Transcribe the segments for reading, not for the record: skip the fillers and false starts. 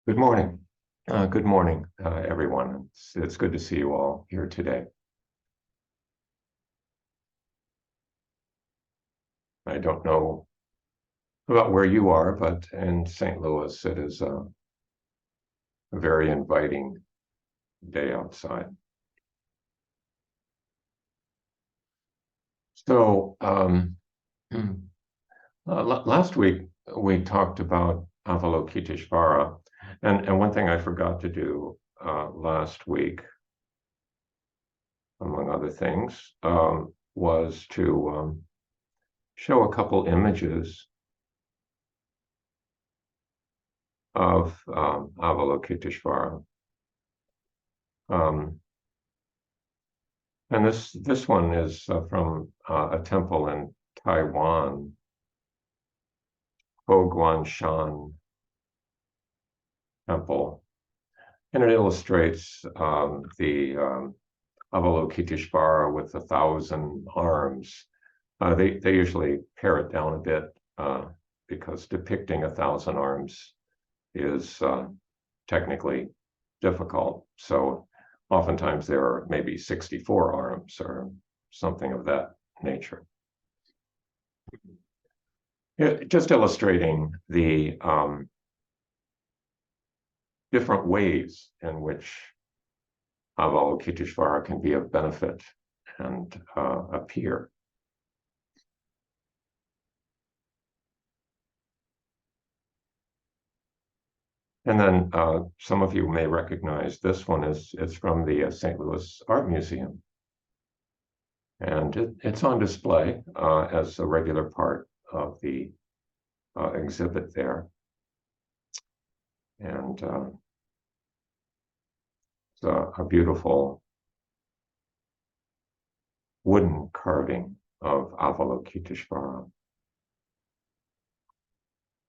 Good morning. Good morning, everyone. It's good to see you all here today. I don't know about where you are, but in St. Louis, it is a very inviting day outside. So last week we talked about Avalokiteshvara, and one thing I forgot to do last week, among other things, was to show a couple images of Avalokiteshvara. And this one is from a temple in Taiwan, Hoguanshan Temple, and it illustrates the Avalokiteshvara with 1,000 arms. They usually pare it down a bit because depicting 1,000 arms is technically difficult. So oftentimes there are maybe 64 arms or something of that nature. Just illustrating the different ways in which Avalokiteshvara can be of benefit and appear. And then some of you may recognize this one is from the St. Louis Art Museum. And it's on display as a regular part of the exhibit there. And it's a beautiful wooden carving of Avalokiteshvara.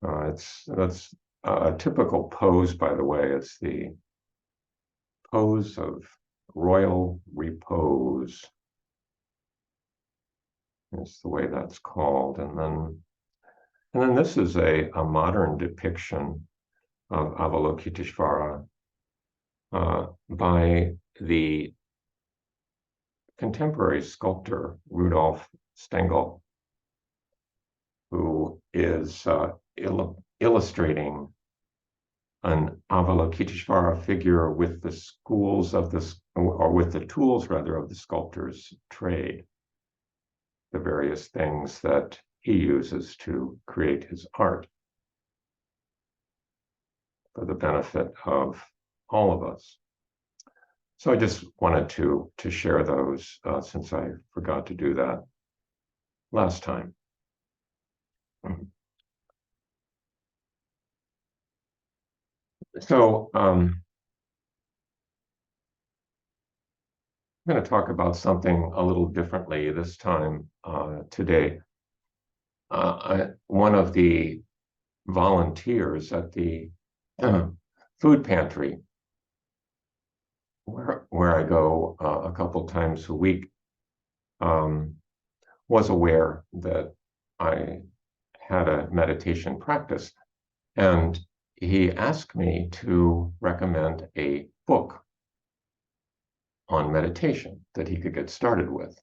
That's a typical pose, by the way. It's the pose of royal repose. Is the way that's called. And then this is a modern depiction of Avalokiteshvara by the contemporary sculptor Rudolf Stengel, who is illustrating an Avalokiteshvara figure with the schools of this, or with the tools rather of the sculptor's trade, the various things that he uses to create his art for the benefit of all of us. So I just wanted to share those since I forgot to do that last time. So I'm going to talk about something a little differently this time today. One of the volunteers at the food pantry, where I go a couple times a week, was aware that I had a meditation practice, and he asked me to recommend a book on meditation that he could get started with,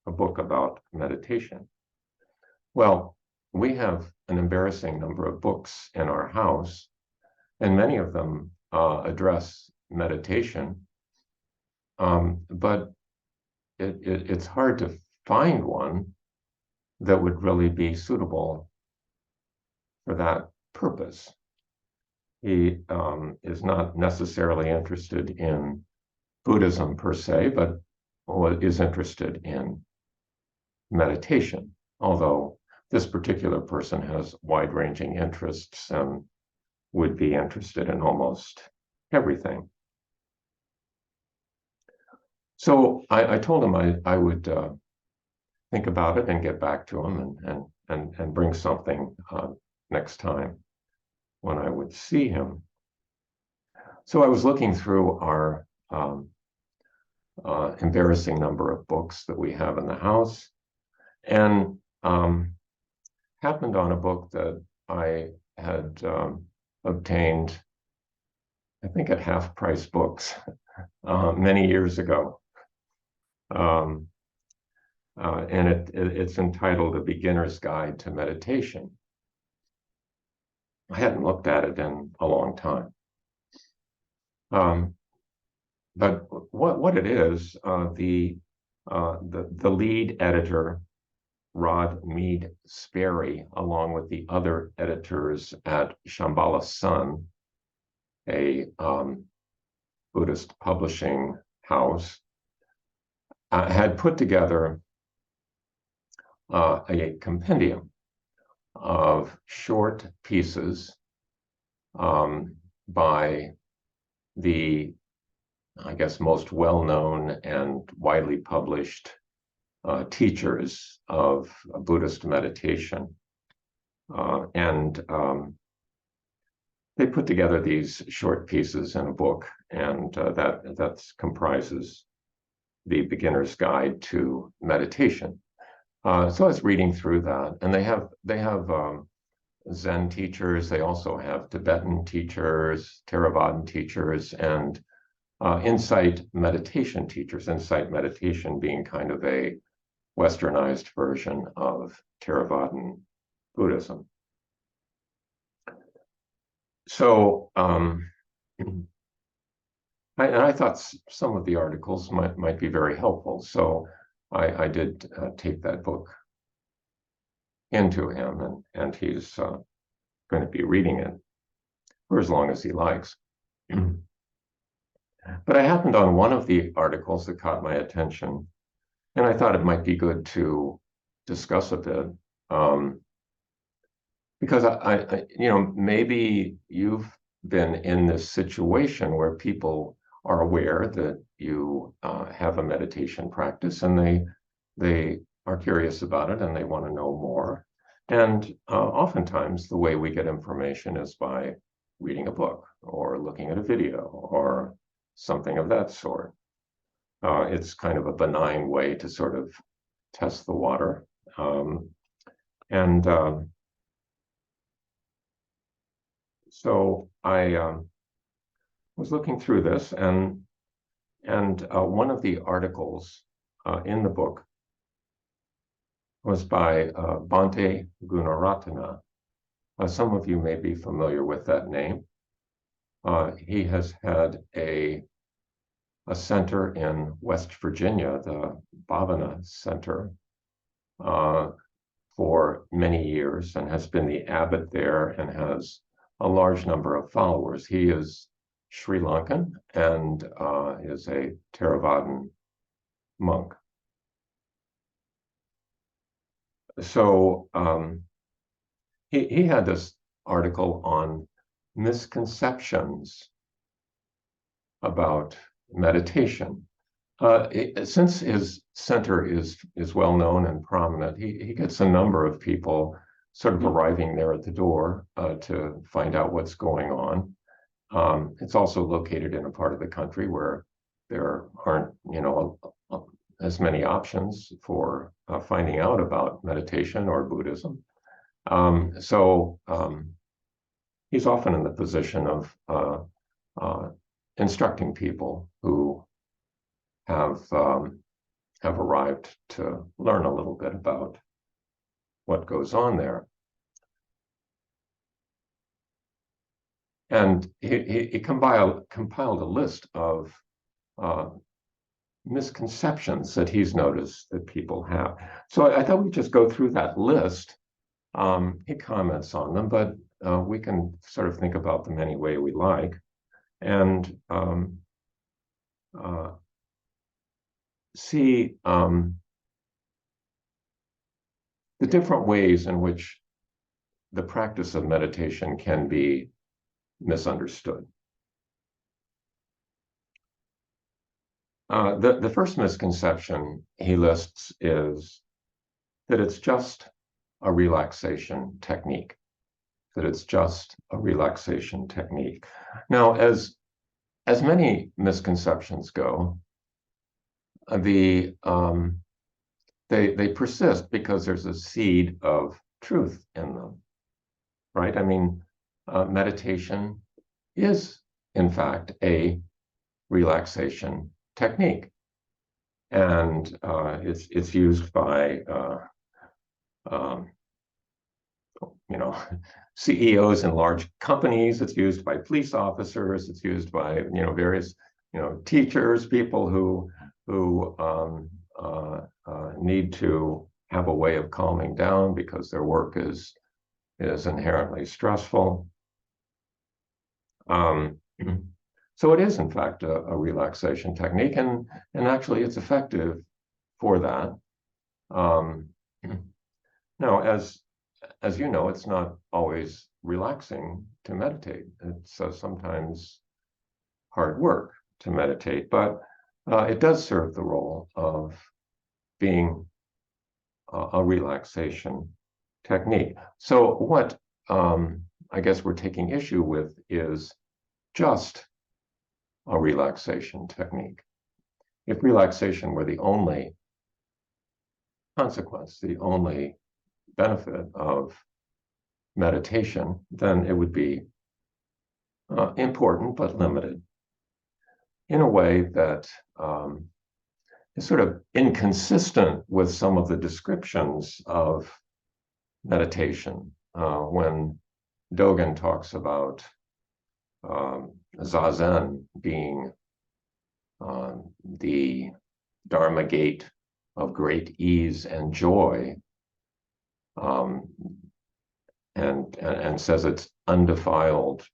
a book about meditation. Well, we have an embarrassing number of books in our house, and many of them address meditation, but it's hard to find one that would really be suitable for that purpose. He is not necessarily interested in Buddhism per se, but is interested in meditation, although this particular person has wide-ranging interests and would be interested in almost everything. So I told him I would think about it and get back to him and bring something next time when I would see him. So I was looking through our embarrassing number of books that we have in the house, and happened on a book that I had obtained I think at Half Price Books many years ago. Um, and it's entitled A Beginner's Guide to Meditation. I hadn't looked at it in a long time. But what it is, the lead editor, Rod Mead Sperry, along with the other editors at Shambhala Sun, a Buddhist publishing house, had put together a compendium of short pieces by the, I guess, most well-known and widely published teachers of Buddhist meditation. And they put together these short pieces in a book, and that comprises the Beginner's Guide to Meditation. So I was reading through that, and they have Zen teachers. They also have Tibetan teachers, Theravadan teachers, and insight meditation teachers. Insight meditation being kind of a westernized version of Theravadan Buddhism. So I thought some of the articles might be very helpful. So I did take that book into him, and he's going to be reading it for as long as he likes. But I happened on one of the articles that caught my attention, and I thought it might be good to discuss a bit. Because I, maybe you've been in this situation where people are aware that you have a meditation practice, and they are curious about it and they want to know more. And oftentimes the way we get information is by reading a book or looking at a video or something of that sort. It's kind of a benign way to sort of test the water. So I was looking through this, and one of the articles in the book was by Bhante Gunaratana. Some of you may be familiar with that name. He has had a center in West Virginia, the Bhavana Center, for many years, and has been the abbot there and has a large number of followers. He is Sri Lankan and is a Theravadan monk. So he had this article on misconceptions about meditation. Since his center is well known and prominent, he gets a number of people sort of arriving there at the door to find out what's going on. It's also located in a part of the country where there aren't, as many options for finding out about meditation or Buddhism. So he's often in the position of instructing people who have arrived to learn a little bit about what goes on there. And he compiled a list of misconceptions that he's noticed that people have. So I thought we'd just go through that list. He comments on them, but we can sort of think about them any way we like. And see the different ways in which the practice of meditation can be misunderstood. The first misconception he lists is that it's just a relaxation technique, that it's just a relaxation technique. Now, as many misconceptions go, they persist because there's a seed of truth in them, right? I mean, meditation is in fact, a relaxation technique. And it's used by um, CEOs in large companies. It's used by police officers. It's used by various teachers, people who need to have a way of calming down because their work is inherently stressful. So it is, in fact, a relaxation technique, and actually it's effective for that. Now, as you know, it's not always relaxing to meditate. It's sometimes hard work to meditate, but it does serve the role of being a relaxation technique. So what I guess we're taking issue with is just a relaxation technique. If relaxation were the only consequence, the only benefit of meditation, then it would be important but limited in a way that is sort of inconsistent with some of the descriptions of meditation. When Dogen talks about Zazen being the Dharma gate of great ease and joy, and says it's undefiled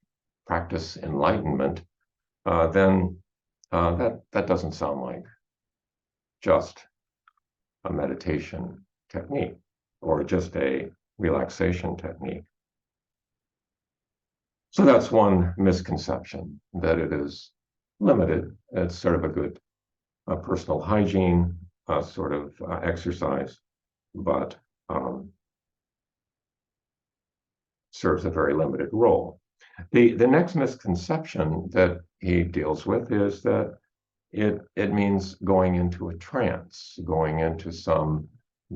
practice enlightenment, then that doesn't sound like just a meditation technique or just a relaxation technique. So that's one misconception, that it is limited. It's sort of a good personal hygiene sort of exercise, but serves a very limited role. The next misconception that he deals with is that it means going into a trance, going into some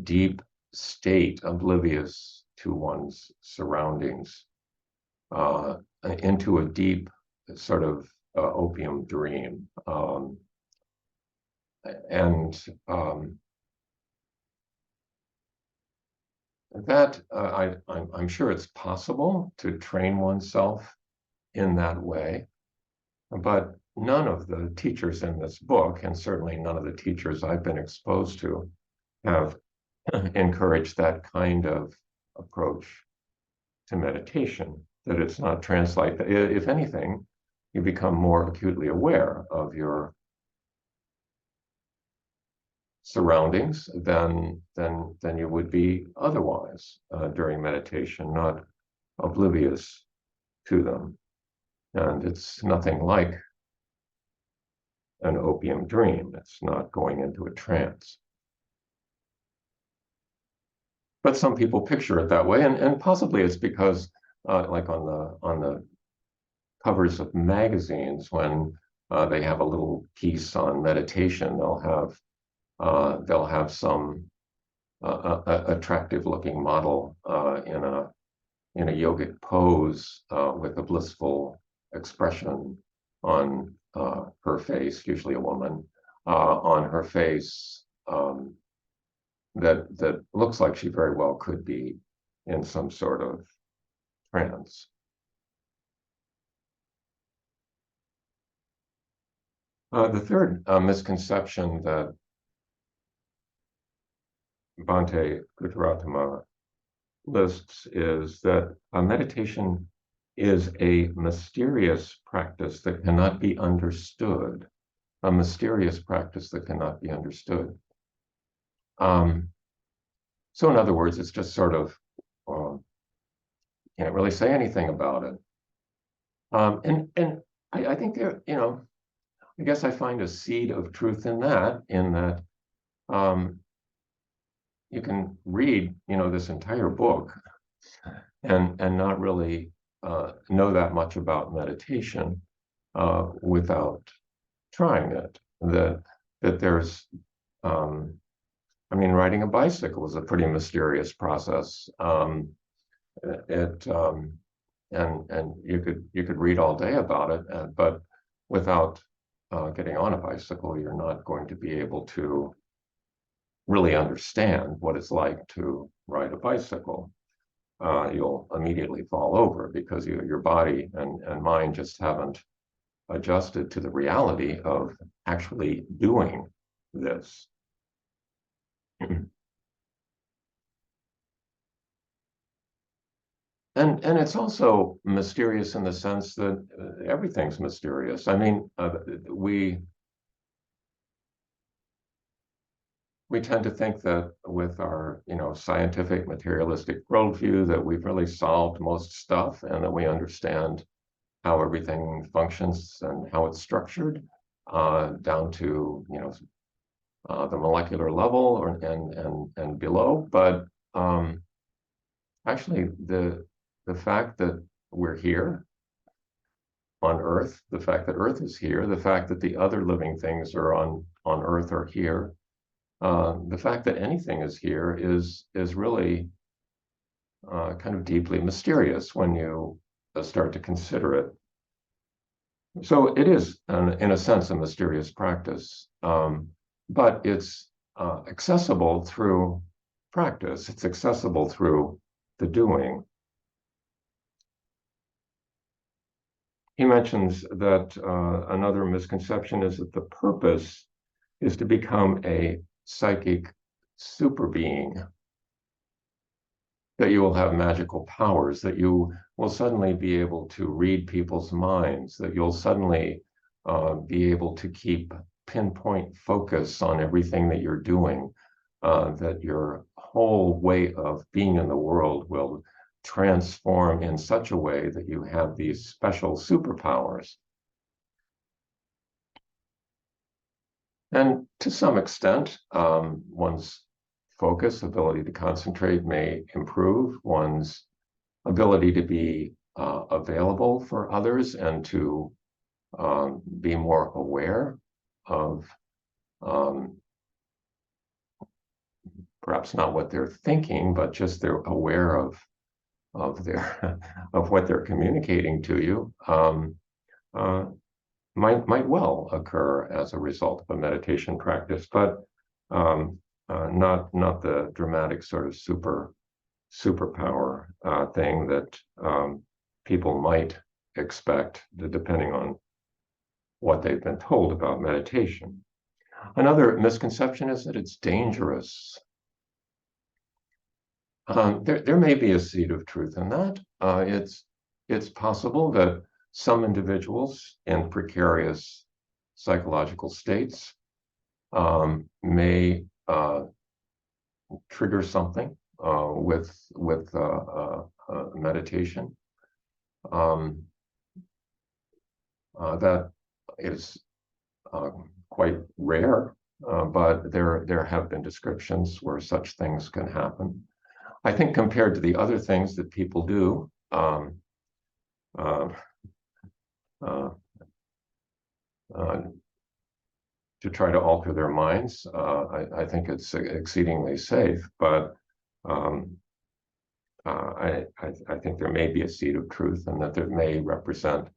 deep state, oblivious to one's surroundings, into a deep sort of opium dream. That I'm sure it's possible to train oneself in that way, but none of the teachers in this book, and certainly none of the teachers I've been exposed to, have encouraged that kind of approach to meditation, that it's not trance-like. If anything, you become more acutely aware of your surroundings than you would be otherwise during meditation, not oblivious to them. And it's nothing like an opium dream. It's not going into a trance. But some people picture it that way, and possibly it's because, like on the covers of magazines, when they have a little piece on meditation, they'll have some attractive-looking model in a yogic pose with a blissful expression on her face, usually a woman, on her face, that looks like she very well could be in some sort of trance. The third misconception that Bhante Guttaratama lists is that meditation is a mysterious practice that cannot be understood. A mysterious practice that cannot be understood. So in other words, it's just sort of, can't really say anything about it. And I think there, I guess I find a seed of truth in that you can read, this entire book and not really know that much about meditation without trying it. That there's, riding a bicycle is a pretty mysterious process. and you could read all day about it, but without getting on a bicycle, you're not going to be able to really understand what it's like to ride a bicycle. You'll immediately fall over because your body and mind just haven't adjusted to the reality of actually doing this. And it's also mysterious in the sense that everything's mysterious. I mean, we tend to think that with our, scientific materialistic worldview that we've really solved most stuff and that we understand how everything functions and how it's structured down to, the molecular level and below. But actually, the fact that we're here on Earth, the fact that Earth is here, the fact that the other living things are on Earth are here, the fact that anything is here is really kind of deeply mysterious when you start to consider it. So it is, in a sense, a mysterious practice, but it's accessible through practice. It's accessible through the doing. He mentions that another misconception is that the purpose is to become a psychic super being, that you will have magical powers, that you will suddenly be able to read people's minds, that you'll suddenly be able to keep pinpoint focus on everything that you're doing, that your whole way of being in the world will transform in such a way that you have these special superpowers. And to some extent, one's focus, ability to concentrate may improve, one's ability to be available for others and to be more aware of perhaps not what they're thinking, but just they're aware of their of what they're communicating to you, uh, might well occur as a result of a meditation practice, but not the dramatic sort of superpower thing that people might expect, depending on what they've been told about meditation. Another misconception is that it's dangerous. There may be a seed of truth in that. It's possible that some individuals in precarious psychological states may trigger something with meditation that is quite rare, but there have been descriptions where such things can happen. I think compared to the other things that people do, uh, uh, to try to alter their minds, I think it's exceedingly safe. But I think there may be a seed of truth, and that there may represent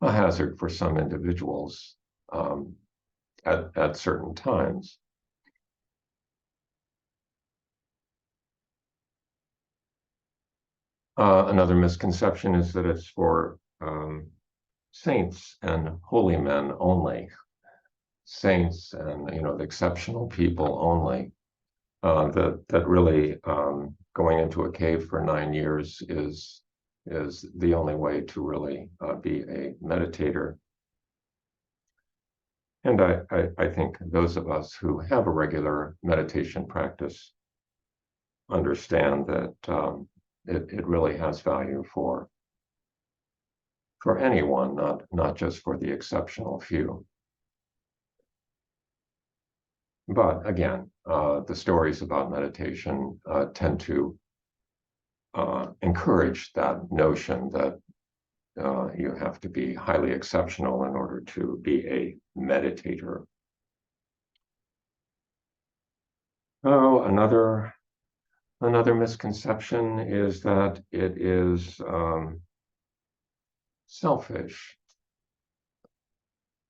a hazard for some individuals at certain times. Another misconception is that it's for saints and holy men only, saints and the exceptional people only. That really going into a cave for 9 years is the only way to really be a meditator. And I think those of us who have a regular meditation practice understand that it really has value for anyone, not just for the exceptional few. But again, the stories about meditation tend to encourage that notion that you have to be highly exceptional in order to be a meditator. Oh, another misconception is that it is selfish.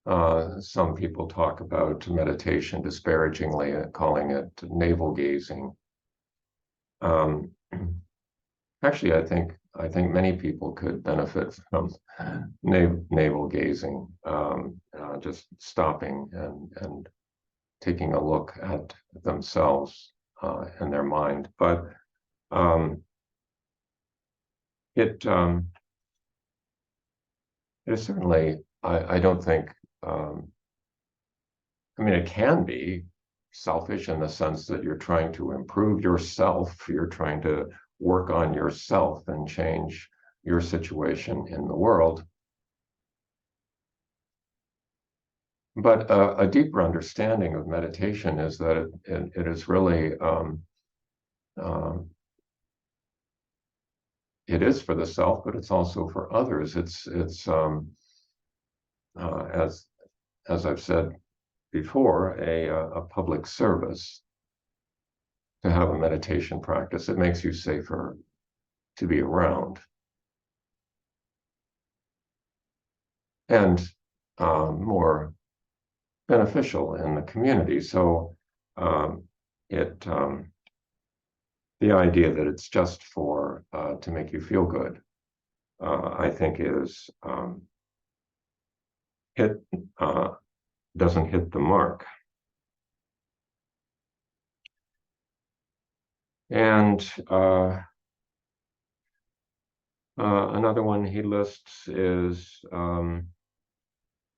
Some people talk about meditation disparagingly, calling it navel gazing. Actually, I think many people could benefit from navel gazing, just stopping and taking a look at themselves and their mind. But it is certainly, I don't think, I mean, it can be selfish in the sense that you're trying to improve yourself, you're trying to work on yourself and change your situation in the world. But a deeper understanding of meditation is that it is really, it is for the self, but it's also for others. It's as I've said before, a public service to have a meditation practice. It makes you safer to be around. And more beneficial in the community. So the idea that it's just for to make you feel good, I think is doesn't hit the mark. And another one he lists is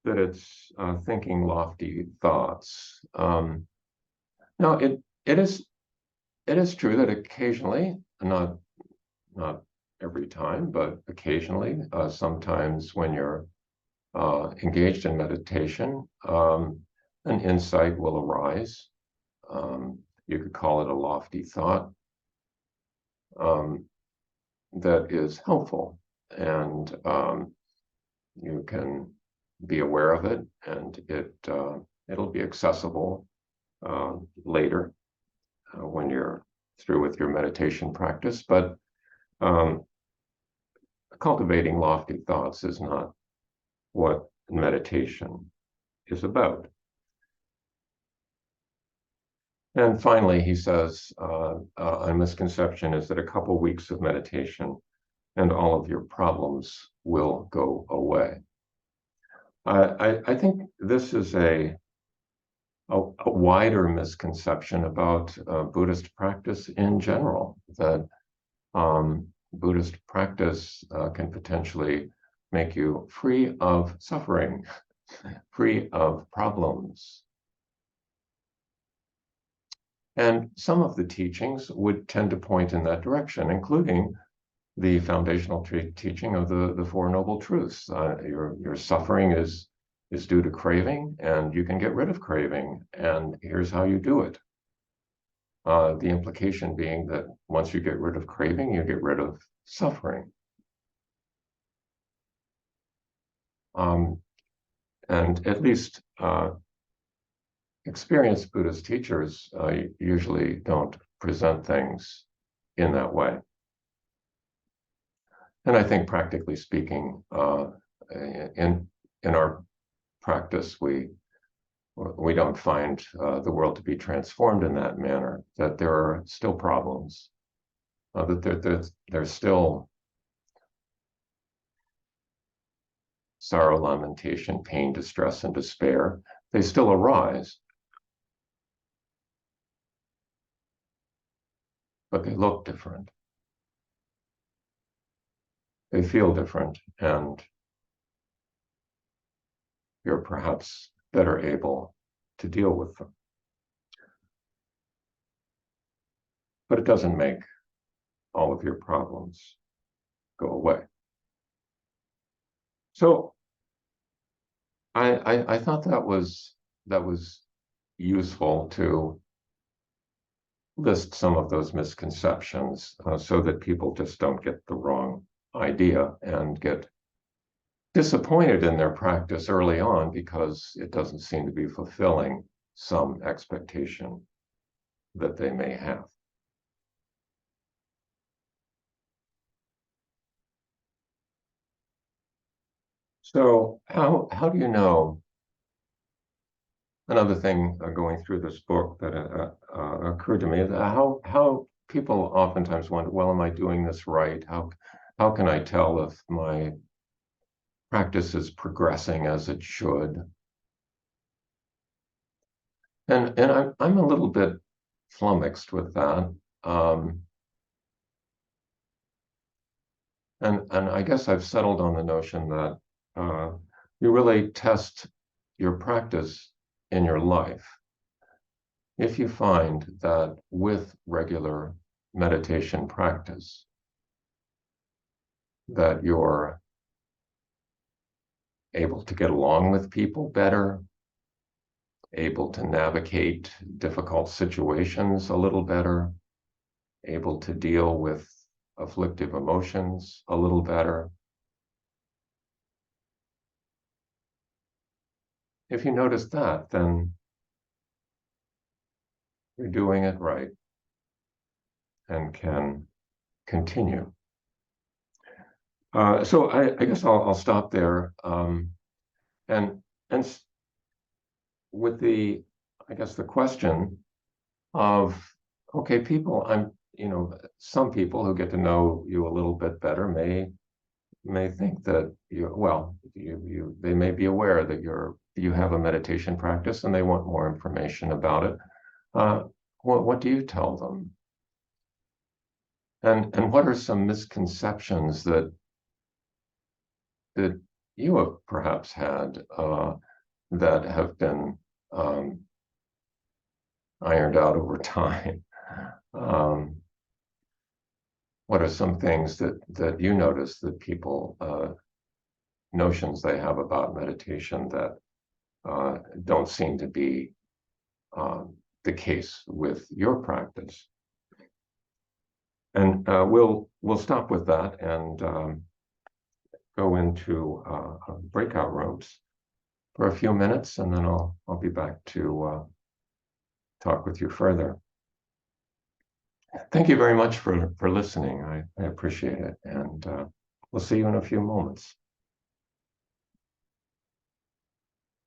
that it's thinking lofty thoughts. Now, it is true that occasionally, not every time, but occasionally, sometimes when you're engaged in meditation, an insight will arise. You could call it a lofty thought that is helpful, and you can be aware of it, and it'll be accessible later when you're through with your meditation practice. But cultivating lofty thoughts is not what meditation is about. And finally, he says, a misconception is that a couple weeks of meditation and all of your problems will go away. I think this is a wider misconception about Buddhist practice in general, that Buddhist practice can potentially make you free of suffering, free of problems. And some of the teachings would tend to point in that direction, including the foundational teaching of the Four Noble Truths. Your suffering is due to craving, and you can get rid of craving, and here's how you do it. The implication being that once you get rid of craving, you get rid of suffering. And at least experienced Buddhist teachers usually don't present things in that way. And I think, practically speaking, in our practice, we don't find the world to be transformed in that manner. That there are still problems. That there's still sorrow, lamentation, pain, distress, and despair. They still arise, but they look different. They feel different, and you're perhaps better able to deal with them. But it doesn't make all of your problems go away. So I thought that was useful to list some of those misconceptions so that people just don't get the wrong idea and get disappointed in their practice early on because it doesn't seem to be fulfilling some expectation that they may have. So how do you know? Another thing going through this book that occurred to me is how people oftentimes wonder, well, am I doing this right? How can I tell if my practice is progressing as it should? And I'm a little bit flummoxed with that. Um, and I guess I've settled on the notion that you really test your practice in your life. If you find that with regular meditation practice, that you're able to get along with people better, able to navigate difficult situations a little better, able to deal with afflictive emotions a little better. If you notice that, then you're doing it right and can continue. So I guess I'll stop there. And and with I guess the question of, okay, people, some people who get to know you a little bit better may think that they may be aware that you have a meditation practice and they want more information about it. Uh, what do you tell them? And what are some misconceptions that you have perhaps had that have been um, ironed out over time? Um, what are some things that you notice that people notions they have about meditation that don't seem to be the case with your practice? And we'll stop with that and go into breakout rooms for a few minutes, and then I'll be back to talk with you further. Thank you very much for listening. I appreciate it, and we'll see you in a few moments.